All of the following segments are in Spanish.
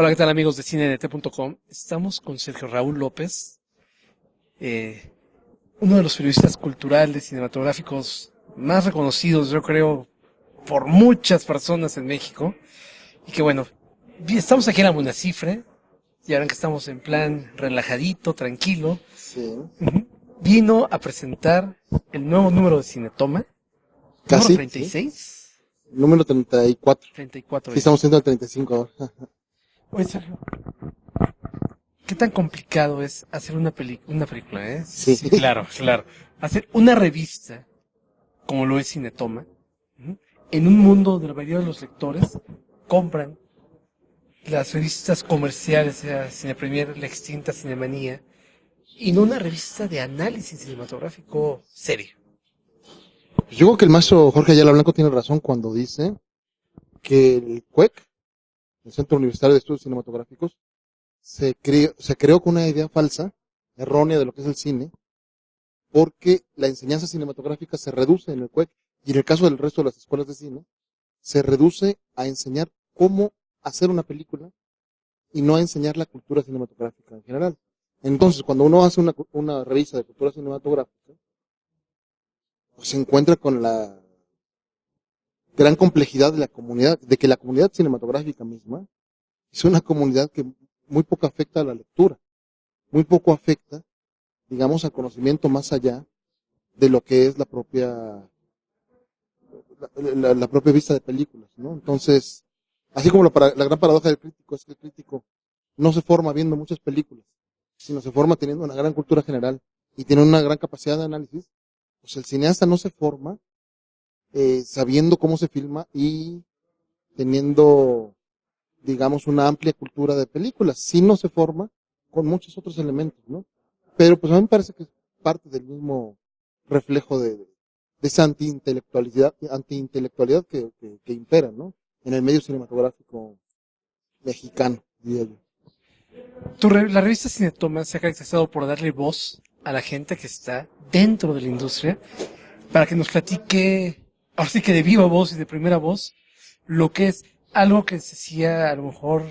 Hola, ¿qué tal amigos de cinedt.com? Estamos con Sergio Raúl López, uno de los periodistas culturales, cinematográficos más reconocidos, yo creo, por muchas personas en México. Y que bueno, estamos aquí en la Munacifre, y ahora que estamos en plan relajadito, tranquilo, Sí, vino a presentar el nuevo número de Cinetoma, número casi, sí. 36, Número 34. 34 Sí, estamos es. haciendo el 35 ahora. Oye, Sergio, ¿qué tan complicado es hacer una película, Sí. Sí, claro, claro. Hacer una revista, como lo es Cinetoma, ¿no? En un mundo donde la mayoría de los lectores compran las revistas comerciales, sea Cine Premier, la extinta Cinemanía, y no una revista de análisis cinematográfico serio. Yo creo que el maestro Jorge Ayala Blanco tiene razón cuando dice que el CUEC, el Centro Universitario de Estudios Cinematográficos, se creó con una idea falsa, errónea de lo que es el cine, porque la enseñanza cinematográfica se reduce en el CUEC, y en el caso del resto de las escuelas de cine, se reduce a enseñar cómo hacer una película y no a enseñar la cultura cinematográfica en general. Entonces, cuando uno hace una revista de cultura cinematográfica, pues se encuentra con la gran complejidad de la comunidad, de que la comunidad cinematográfica misma es una comunidad que muy poco afecta a la lectura, muy poco afecta, digamos, al conocimiento más allá de lo que es la propia vista de películas, ¿no? Entonces, así como la gran paradoja del crítico es que el crítico no se forma viendo muchas películas, sino se forma teniendo una gran cultura general y tiene una gran capacidad de análisis, pues el cineasta no se forma sabiendo cómo se filma y teniendo, digamos, una amplia cultura de películas. Sí no se forma con muchos otros elementos, ¿no? Pero pues a mí me parece que es parte del mismo reflejo de esa antiintelectualidad que impera, ¿no? En el medio cinematográfico mexicano, diría yo. La revista Cinetoma se ha caracterizado por darle voz a la gente que está dentro de la industria para que nos platique, ahora sí que de viva voz y de primera voz, lo que es algo que se hacía a lo mejor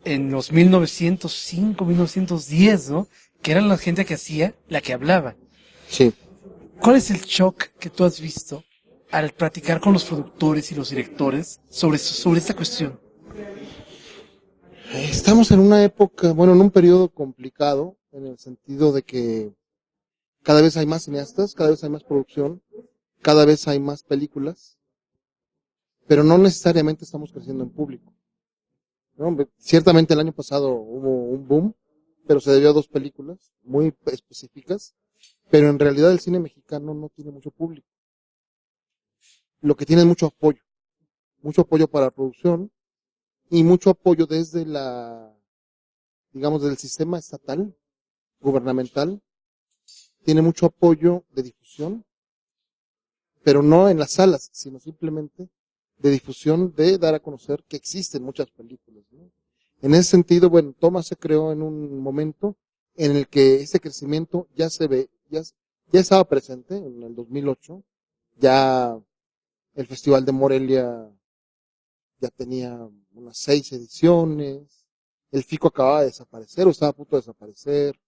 en los 1905, 1910, ¿no? Que era la gente que hacía, la que hablaba. Sí. ¿Cuál es el shock que tú has visto al platicar con los productores y los directores sobre esta cuestión? Estamos en una época, bueno, en un periodo complicado, en el sentido de que cada vez hay más cineastas, cada vez hay más producción, cada vez hay más películas, pero no necesariamente estamos creciendo en público, ¿no? Ciertamente el año pasado hubo un boom, pero se debió a dos películas muy específicas, pero en realidad el cine mexicano no tiene mucho público. Lo que tiene es mucho apoyo para la producción y mucho apoyo desde digamos, del sistema estatal, gubernamental, tiene mucho apoyo de difusión, pero no en las salas, sino simplemente de difusión, de dar a conocer que existen muchas películas, ¿no? En ese sentido, bueno, Thomas se creó en un momento en el que ese crecimiento ya se ve, ya estaba presente en el 2008, ya el Festival de Morelia ya tenía unas 6 ediciones, el FICO acababa de desaparecer o estaba a punto de desaparecer,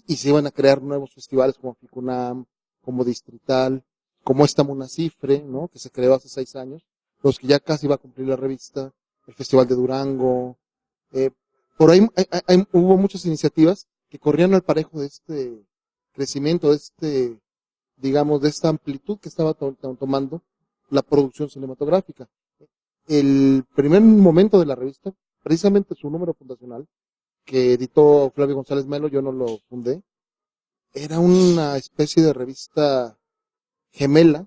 y se iban a crear nuevos festivales como FICUNAM, como Distrital, como esta Munacifre, ¿no? Que se creó hace 6 años, los que ya casi va a cumplir la revista, el Festival de Durango, eh, por ahí hubo muchas iniciativas que corrían al parejo de este crecimiento, digamos, de esta amplitud que estaba tomando la producción cinematográfica. El primer momento de la revista, precisamente su número fundacional, que editó Flavio González Melo, yo no lo fundé, era una especie de revista gemela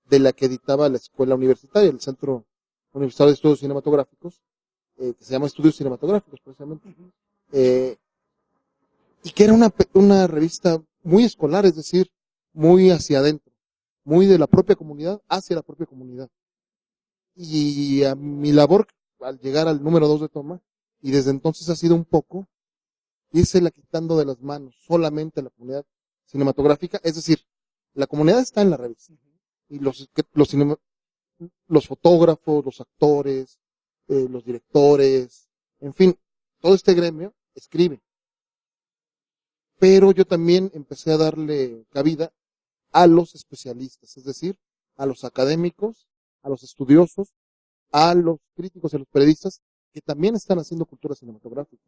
de la que editaba la escuela universitaria, el Centro Universitario de Estudios Cinematográficos, que se llama Estudios Cinematográficos precisamente, eh, y que era una revista muy escolar, es decir, muy hacia adentro, muy de la propia comunidad hacia la propia comunidad. Y a mi labor, al llegar al número 2 de Toma, y desde entonces ha sido un poco írsela quitando de las manos solamente a la comunidad cinematográfica, es decir, la comunidad está en la revista, y los fotógrafos, los actores, los directores, En fin, todo este gremio escribe. Pero yo también empecé a darle cabida a los especialistas, es decir, a los académicos, a los estudiosos, a los críticos y a los periodistas que también están haciendo cultura cinematográfica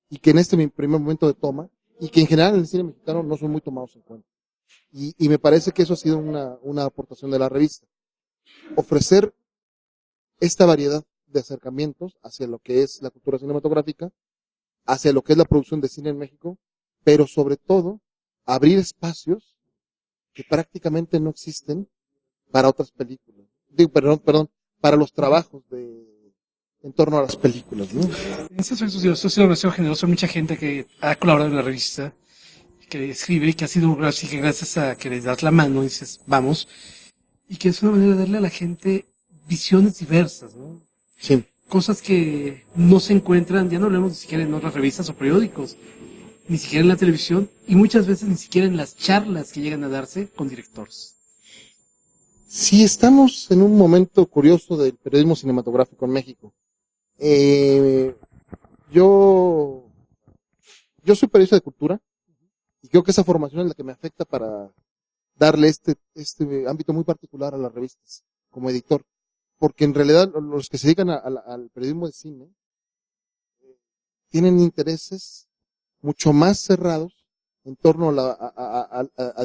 y que en este mi primer momento de toma y que en general en el cine mexicano no son muy tomados en cuenta. Y me parece que eso ha sido una aportación de la revista. Ofrecer esta variedad de acercamientos hacia lo que es la cultura cinematográfica, hacia lo que es la producción de cine en México, pero sobre todo abrir espacios que prácticamente no existen para otras películas. Digo, perdón, para los trabajos en torno a las películas, ¿no? En ese aspecto, Dios, ha sido demasiado generoso. Hay mucha gente que ha colaborado en la revista, que escribe, que ha sido así que gracias a que les das la mano y dices, vamos, y que es una manera de darle a la gente visiones diversas, ¿no? Sí. Cosas que no se encuentran, ya no hablemos ni siquiera en otras revistas o periódicos, ni siquiera en la televisión, y muchas veces ni siquiera en las charlas que llegan a darse con directores. Sí, estamos en un momento curioso del periodismo cinematográfico en México. Eh, yo, yo soy periodista de cultura y creo que esa formación es la que me afecta para darle este ámbito muy particular a las revistas como editor. Porque en realidad los que se dedican al periodismo de cine tienen intereses mucho más cerrados en torno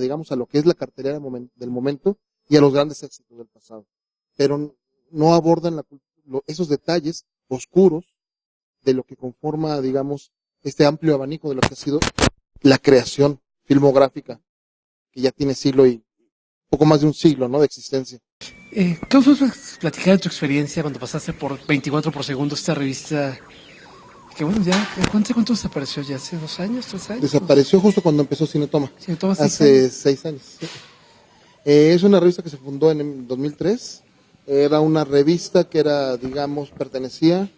digamos, a lo que es la cartelera del momento y a los grandes éxitos del pasado. Pero no abordan esos detalles oscuros de lo que conforma, digamos, este amplio abanico de lo que ha sido la creación filmográfica, que ya tiene siglo y poco más de un siglo, ¿no?, de existencia. ¿Qué os puedes platicar de tu experiencia cuando pasaste por 24 por segundo, esta revista? Que bueno, ya, ¿cuánto desapareció ya? ¿Hace 2 años, 3 años? Desapareció justo cuando empezó Cinetoma. Cinetoma, hace 6 años. Sí. Es una revista que se fundó en el 2003. Era una revista que era, digamos, pertenecía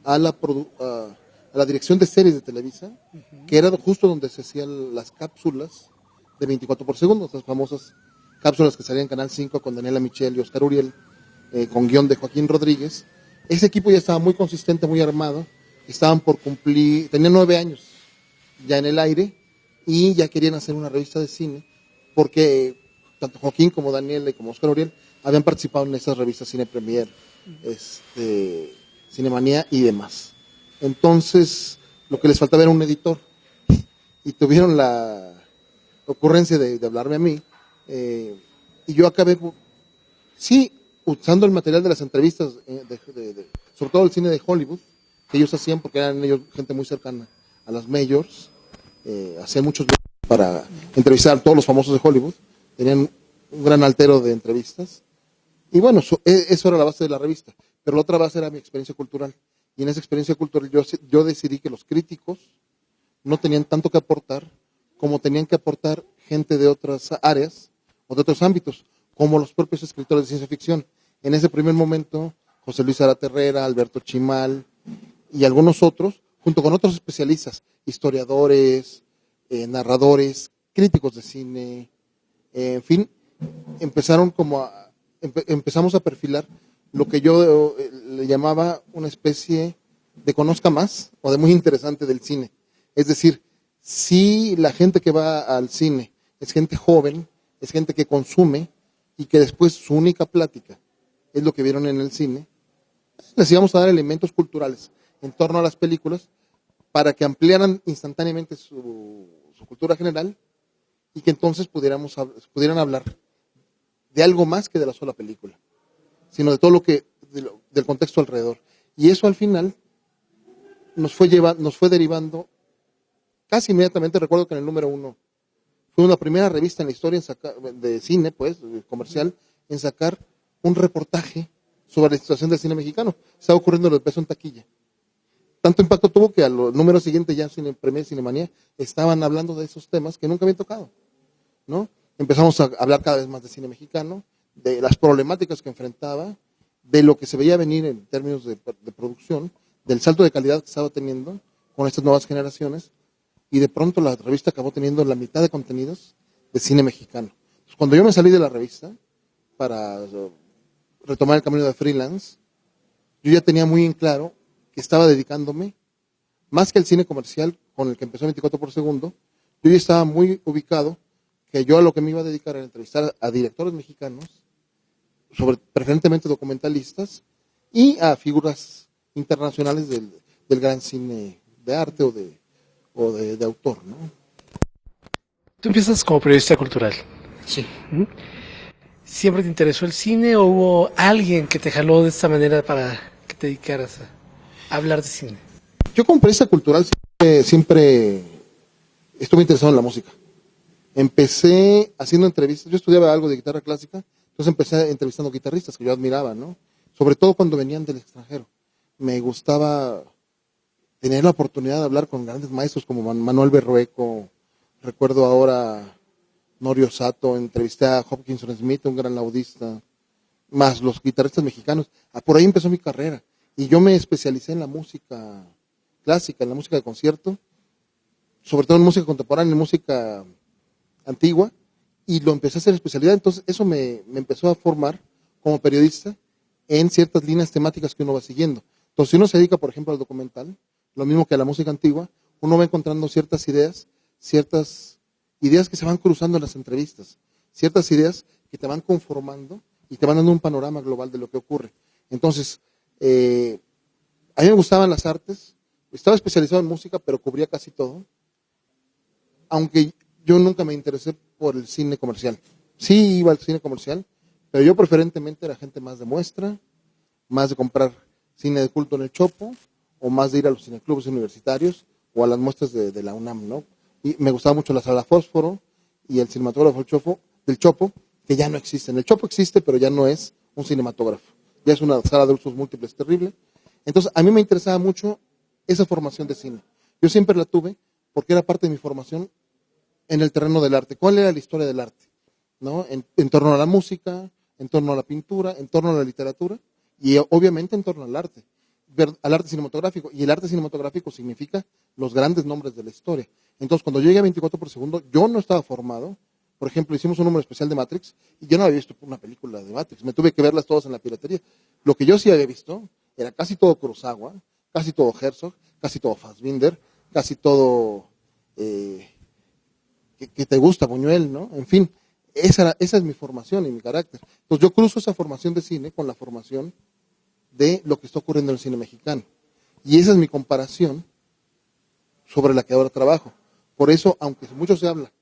a la dirección de series de Televisa, que era justo donde se hacían las cápsulas de 24 por segundo, las famosas cápsulas que salían en Canal 5 con Daniela Michel y Oscar Uriel, con guión de Joaquín Rodríguez. Ese equipo ya estaba muy consistente, muy armado. Estaban por cumplir, tenían 9 años ya en el aire y ya querían hacer una revista de cine porque tanto Joaquín como Daniela y como Oscar Uriel habían participado en esas revistas Cine Premier, Cinemanía y demás. Entonces, lo que les faltaba era un editor y tuvieron la ocurrencia de hablarme a mí y yo acabé, sí, usando el material de las entrevistas, sobre todo el cine de Hollywood, que ellos hacían porque eran ellos gente muy cercana a las majors, hacían muchos para entrevistar a todos los famosos de Hollywood, tenían un gran altero de entrevistas, y bueno, eso era la base de la revista, pero la otra base era mi experiencia cultural, y en esa experiencia cultural yo decidí que los críticos no tenían tanto que aportar como tenían que aportar gente de otras áreas o de otros ámbitos, como los propios escritores de ciencia ficción. En ese primer momento, José Luis Arata Herrera, Alberto Chimal y algunos otros, junto con otros especialistas, historiadores, narradores, críticos de cine, en fin, empezamos a perfilar lo que yo le llamaba una especie de conozca más o de muy interesante del cine. Es decir, si la gente que va al cine es gente joven, es gente que consume y que después su única plática es lo que vieron en el cine, les íbamos a dar elementos culturales en torno a las películas para que ampliaran instantáneamente su cultura general y que entonces pudieran hablar de algo más que de la sola película, sino de todo del contexto alrededor. Y eso al final nos fue derivando casi inmediatamente. Recuerdo que en el número 1 fue una primera revista en la historia de cine, pues, comercial, en sacar un reportaje sobre la situación del cine mexicano. Estaba ocurriendo lo del peso en taquilla. Tanto impacto tuvo que a los números siguientes, ya Cine Premier, Cinemanía, estaban hablando de esos temas que nunca habían tocado, ¿no? Empezamos a hablar cada vez más de cine mexicano, de las problemáticas que enfrentaba, de lo que se veía venir en términos de producción, del salto de calidad que estaba teniendo con estas nuevas generaciones, y de pronto la revista acabó teniendo la mitad de contenidos de cine mexicano. Entonces, cuando yo me salí de la revista para retomar el camino de freelance, yo ya tenía muy en claro que estaba dedicándome más que el cine comercial con el que empezó 24 por segundo, yo ya estaba muy ubicado que yo a lo que me iba a dedicar era entrevistar a directores mexicanos, preferentemente documentalistas, y a figuras internacionales del gran cine de arte o de autor, ¿no? Tú empiezas como periodista cultural. Sí. ¿Siempre te interesó el cine o hubo alguien que te jaló de esta manera para que te dedicaras a hablar de cine? Yo como periodista cultural siempre estuve interesado en la música. Empecé haciendo entrevistas, yo estudiaba algo de guitarra clásica, entonces empecé entrevistando guitarristas que yo admiraba, ¿no? Sobre todo cuando venían del extranjero. Me gustaba tener la oportunidad de hablar con grandes maestros como Manuel Berrueco, recuerdo ahora Norio Sato, entrevisté a Hopkinson Smith, un gran laudista, más los guitarristas mexicanos. Por ahí empezó mi carrera y yo me especialicé en la música clásica, en la música de concierto, sobre todo en música contemporánea, en música antigua, y lo empecé a hacer especialidad. Entonces eso me empezó a formar como periodista en ciertas líneas temáticas que uno va siguiendo. Entonces si uno se dedica, por ejemplo, al documental, lo mismo que a la música antigua, uno va encontrando ciertas ideas que se van cruzando en las entrevistas, ciertas ideas que te van conformando y te van dando un panorama global de lo que ocurre. Entonces, a mí me gustaban las artes, estaba especializado en música, pero cubría casi todo, aunque yo nunca me interesé por el cine comercial. Sí iba al cine comercial, pero yo preferentemente era gente más de muestra, más de comprar cine de culto en el Chopo, o más de ir a los cineclubes universitarios, o a las muestras de la UNAM, ¿no? Y me gustaba mucho la sala Fósforo y el cinematógrafo del Chopo, que ya no existen. El Chopo existe, pero ya no es un cinematógrafo. Ya es una sala de usos múltiples terrible. Entonces, a mí me interesaba mucho esa formación de cine. Yo siempre la tuve porque era parte de mi formación en el terreno del arte. ¿Cuál era la historia del arte? ¿No? En torno a la música, en torno a la pintura, en torno a la literatura y obviamente en torno al arte cinematográfico. Y el arte cinematográfico significa los grandes nombres de la historia. Entonces, cuando yo llegué a 24 por segundo, yo no estaba formado. Por ejemplo, hicimos un número especial de Matrix y yo no había visto una película de Matrix. Me tuve que verlas todas en la piratería. Lo que yo sí había visto era casi todo Kurosawa, casi todo Herzog, casi todo Fassbinder, casi todo que te gusta, Buñuel, ¿no? En fin, esa es mi formación y mi carácter. Entonces yo cruzo esa formación de cine con la formación de lo que está ocurriendo en el cine mexicano. Y esa es mi comparación sobre la que ahora trabajo. Por eso, aunque mucho se habla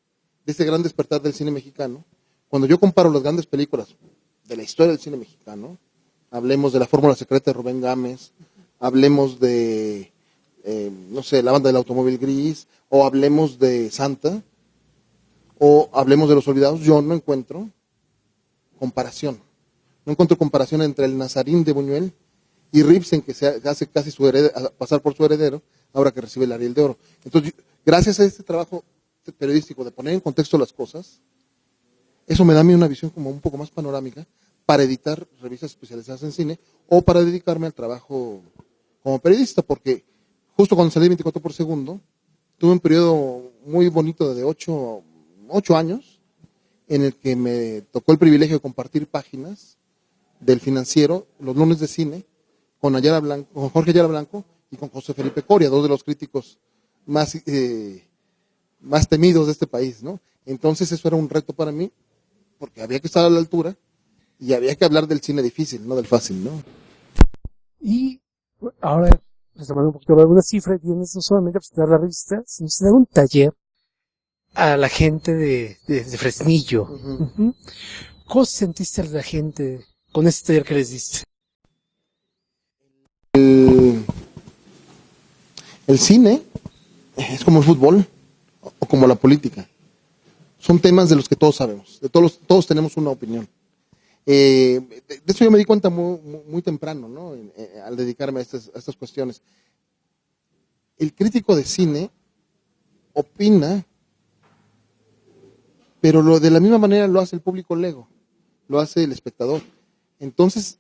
de ese gran despertar del cine mexicano, cuando yo comparo las grandes películas de la historia del cine mexicano, hablemos de La Fórmula Secreta de Rubén Gámez, hablemos de, no sé, La Banda del Automóvil Gris, o hablemos de Santa, o hablemos de Los Olvidados, yo no encuentro comparación. No encuentro comparación entre el Nazarín de Buñuel y Ribsen, que se hace casi pasar por su heredero, ahora que recibe el Ariel de Oro. Entonces, gracias a este trabajo periodístico de poner en contexto las cosas, eso me da a mí una visión como un poco más panorámica para editar revistas especializadas en cine o para dedicarme al trabajo como periodista, porque justo cuando salí 24 por segundo, tuve un periodo muy bonito de 8 años en el que me tocó el privilegio de compartir páginas del Financiero, los lunes de cine, con Jorge Ayala Blanco y con José Felipe Coria, dos de los críticos más temidos de este país, ¿no? Entonces eso era un reto para mí, porque había que estar a la altura y había que hablar del cine difícil, no del fácil, ¿no? Y ahora, retomando un poquito alguna cifra, tienes no solamente a presentar la revista, sino a dar un taller a la gente de Fresnillo. Uh-huh. ¿Cómo sentiste a la gente con este taller que les diste? El cine es como el fútbol o como la política. Son temas de los que todos sabemos, todos tenemos una opinión. De eso yo me di cuenta muy temprano, ¿no? Al dedicarme a estas cuestiones. El crítico de cine opina, pero de la misma manera lo hace el público lego, lo hace el espectador. Entonces,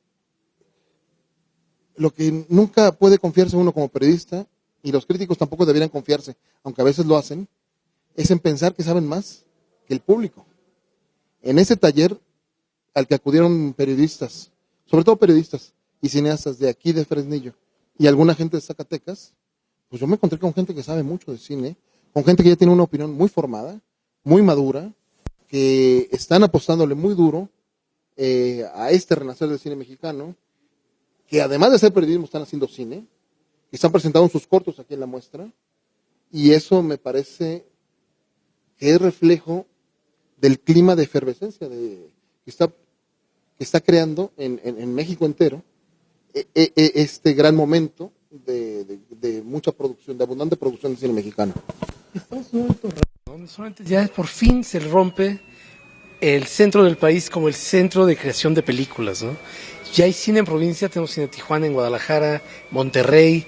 lo que nunca puede confiarse uno como periodista, y los críticos tampoco deberían confiarse, aunque a veces lo hacen, es en pensar que saben más que el público. En ese taller al que acudieron periodistas, sobre todo periodistas y cineastas de aquí de Fresnillo, y alguna gente de Zacatecas, pues yo me encontré con gente que sabe mucho de cine, con gente que ya tiene una opinión muy formada, muy madura, que están apostándole muy duro a este renacer del cine mexicano, que además de hacer periodismo están haciendo cine, que están presentando sus cortos aquí en la muestra, y eso me parece que es reflejo del clima de efervescencia que está creando en México entero este gran momento de mucha producción, de abundante producción de cine mexicano. Estamos en un momento raro, ¿no? Donde solamente ya por fin se rompe el centro del país como el centro de creación de películas, ¿no? Ya hay cine en provincia, tenemos cine en Tijuana, en Guadalajara, Monterrey,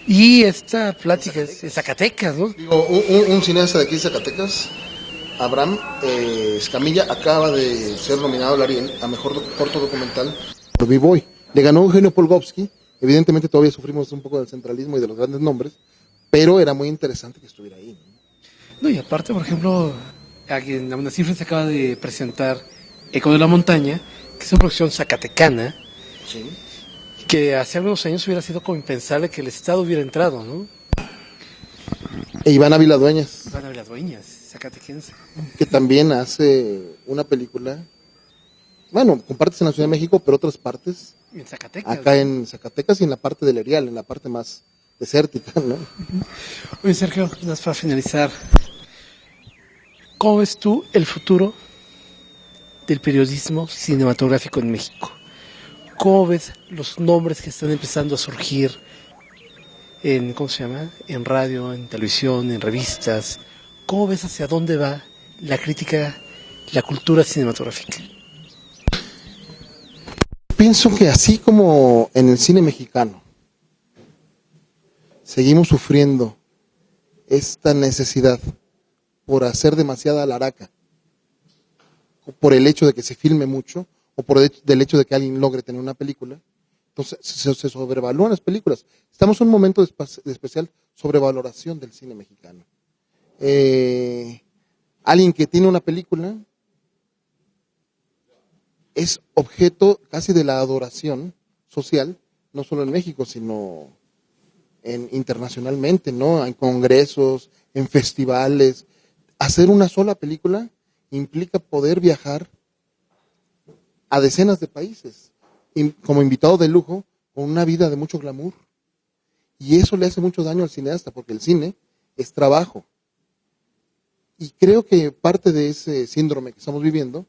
y esta plática es en Zacatecas, ¿no? Digo, un cineasta de aquí de Zacatecas, Abraham Escamilla, acaba de ser nominado al Ariel a mejor corto documental por B-Boy. Le ganó Eugenio Polgovsky. Evidentemente todavía sufrimos un poco del centralismo y de los grandes nombres, pero era muy interesante que estuviera ahí, ¿no? No, y aparte, por ejemplo, aquí en la cifra se acaba de presentar Eco de la Montaña, que es una producción zacatecana, Sí. que hace algunos años hubiera sido como impensable que el Estado hubiera entrado, ¿no? E Iván Ávila Dueñas, Van a ver las dueñas, zacatequense. que también hace una película, bueno, con partes en la Ciudad de México, pero otras partes En Zacatecas. acá en Zacatecas y en la parte del Erial, en la parte más desértica, ¿no? Oye, Sergio, nada más para finalizar, ¿cómo ves tú el futuro del periodismo cinematográfico en México? ¿Cómo ves los nombres que están empezando a surgir en, ¿cómo se llama? En radio, en televisión, en revistas? ¿Cómo ves hacia dónde va la crítica, la cultura cinematográfica? Pienso que así como en el cine mexicano seguimos sufriendo esta necesidad por hacer demasiada laraca, por el hecho de que se filme mucho, o por el hecho de que alguien logre tener una película, entonces se sobrevalúan las películas. Estamos en un momento de especial sobrevaloración del cine mexicano. Alguien que tiene una película es objeto casi de la adoración social, no solo en México, sino internacionalmente, ¿no? En congresos, en festivales. Hacer una sola película implica poder viajar a decenas de países, como invitado de lujo, con una vida de mucho glamour. Y eso le hace mucho daño al cineasta, porque el cine es trabajo. Y creo que parte de ese síndrome que estamos viviendo,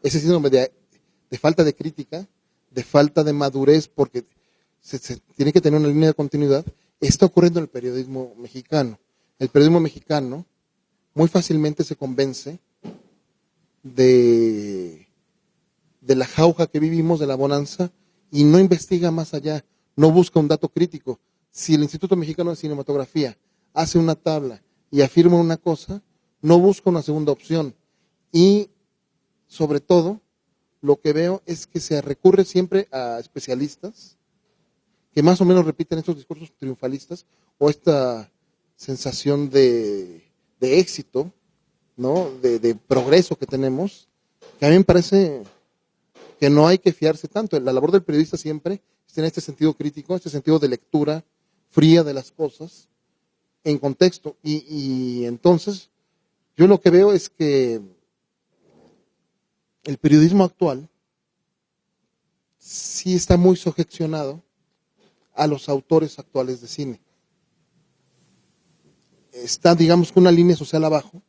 ese síndrome de falta de crítica, de falta de madurez, porque se tiene que tener una línea de continuidad, está ocurriendo en el periodismo mexicano. El periodismo mexicano muy fácilmente se convence de la jauja que vivimos, de la bonanza, y no investiga más allá, no busca un dato crítico. Si el Instituto Mexicano de Cinematografía hace una tabla y afirma una cosa, no busca una segunda opción. Y sobre todo, lo que veo es que se recurre siempre a especialistas que más o menos repiten estos discursos triunfalistas o esta sensación de éxito, ¿no? De progreso que tenemos, que a mí me parece que no hay que fiarse tanto. La labor del periodista siempre está en este sentido crítico, este sentido de lectura fría de las cosas en contexto. Y entonces yo lo que veo es que el periodismo actual sí está muy sujecionado a los autores actuales de cine. Está, digamos, con una línea social abajo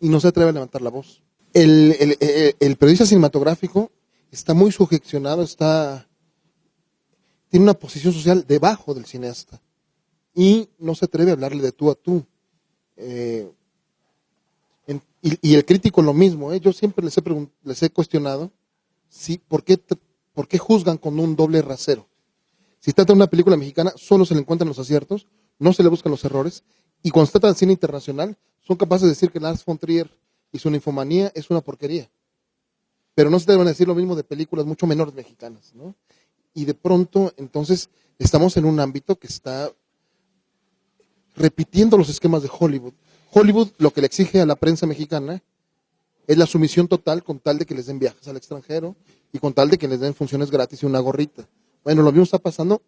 y no se atreve a levantar la voz. El periodista cinematográfico está muy sujecionado, tiene una posición social debajo del cineasta y no se atreve a hablarle de tú a tú. Y el crítico lo mismo, Yo siempre les he cuestionado ¿por qué juzgan con un doble rasero? Si trata de una película mexicana, solo se le encuentran los aciertos, no se le buscan los errores, y cuando se trata de cine internacional, son capaces de decir que Lars von Trier y su ninfomanía es una porquería. Pero no se deben decir lo mismo de películas mucho menores mexicanas, ¿no? Y de pronto, entonces, estamos en un ámbito que está repitiendo los esquemas de Hollywood. Hollywood lo que le exige a la prensa mexicana es la sumisión total con tal de que les den viajes al extranjero y con tal de que les den funciones gratis y una gorrita. Bueno, lo mismo está pasando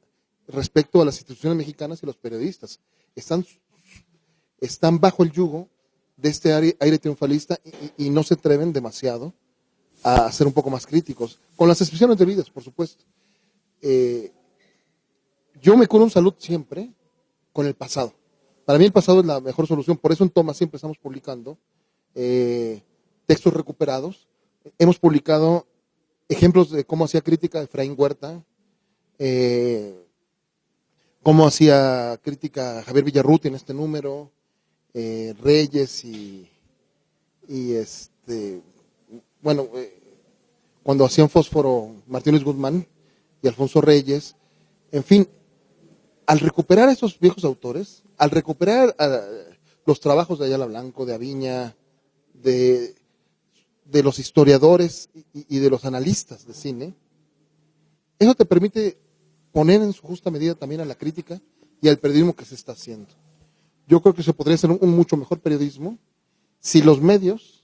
respecto a las instituciones mexicanas y los periodistas. Están bajo el yugo de este aire triunfalista y no se atreven demasiado a ser un poco más críticos, con las excepciones debidas, por supuesto. Yo me curo un salud siempre con el pasado. Para mí el pasado es la mejor solución, por eso en Toma siempre estamos publicando textos recuperados. Hemos publicado ejemplos de cómo hacía crítica Efraín Huerta, cómo hacía crítica Javier Villarruti en este número, Reyes bueno, cuando hacían Fósforo Martínez Guzmán y Alfonso Reyes, en fin, al recuperar a esos viejos autores, al recuperar los trabajos de Ayala Blanco, de Aviña, de los historiadores y de los analistas de cine, eso te permite poner en su justa medida también a la crítica y al periodismo que se está haciendo. Yo creo que se podría hacer un mucho mejor periodismo si los medios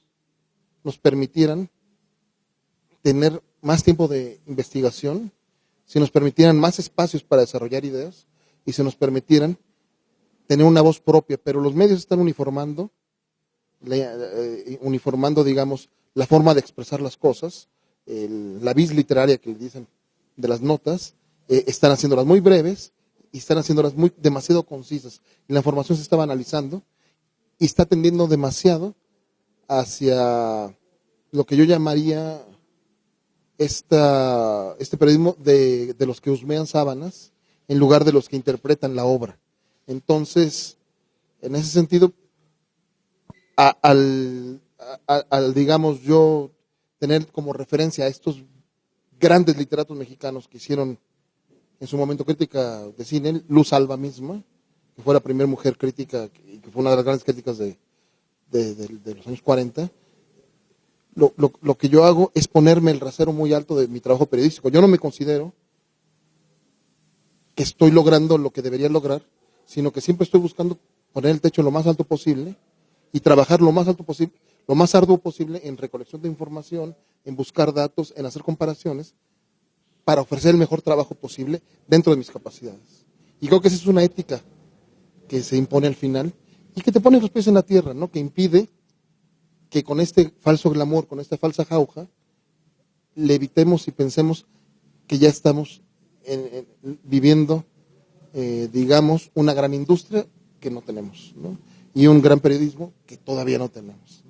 nos permitieran tener más tiempo de investigación, si nos permitieran más espacios para desarrollar ideas y si nos permitieran tener una voz propia, pero los medios están uniformando, digamos, la forma de expresar las cosas, la vis literaria que dicen de las notas, están haciéndolas muy breves y están haciéndolas demasiado concisas. Y la información se está banalizando y está tendiendo demasiado hacia lo que yo llamaría este periodismo de los que husmean sábanas en lugar de los que interpretan la obra. Entonces, en ese sentido, digamos, yo tener como referencia a estos grandes literatos mexicanos que hicieron en su momento crítica de cine, Luz Alba misma, que fue la primera mujer crítica y que fue una de las grandes críticas de los años 40, lo que yo hago es ponerme el rasero muy alto de mi trabajo periodístico. Yo no me considero que estoy logrando lo que debería lograr, sino que siempre estoy buscando poner el techo lo más alto posible y trabajar lo más alto posible, lo más arduo posible en recolección de información, en buscar datos, en hacer comparaciones, para ofrecer el mejor trabajo posible dentro de mis capacidades. Y creo que esa es una ética que se impone al final y que te pone los pies en la tierra, ¿no? Que impide que con este falso glamour, con esta falsa jauja, le evitemos y pensemos que ya estamos viviendo, digamos, una gran industria que no tenemos, ¿no? Y un gran periodismo que todavía no tenemos.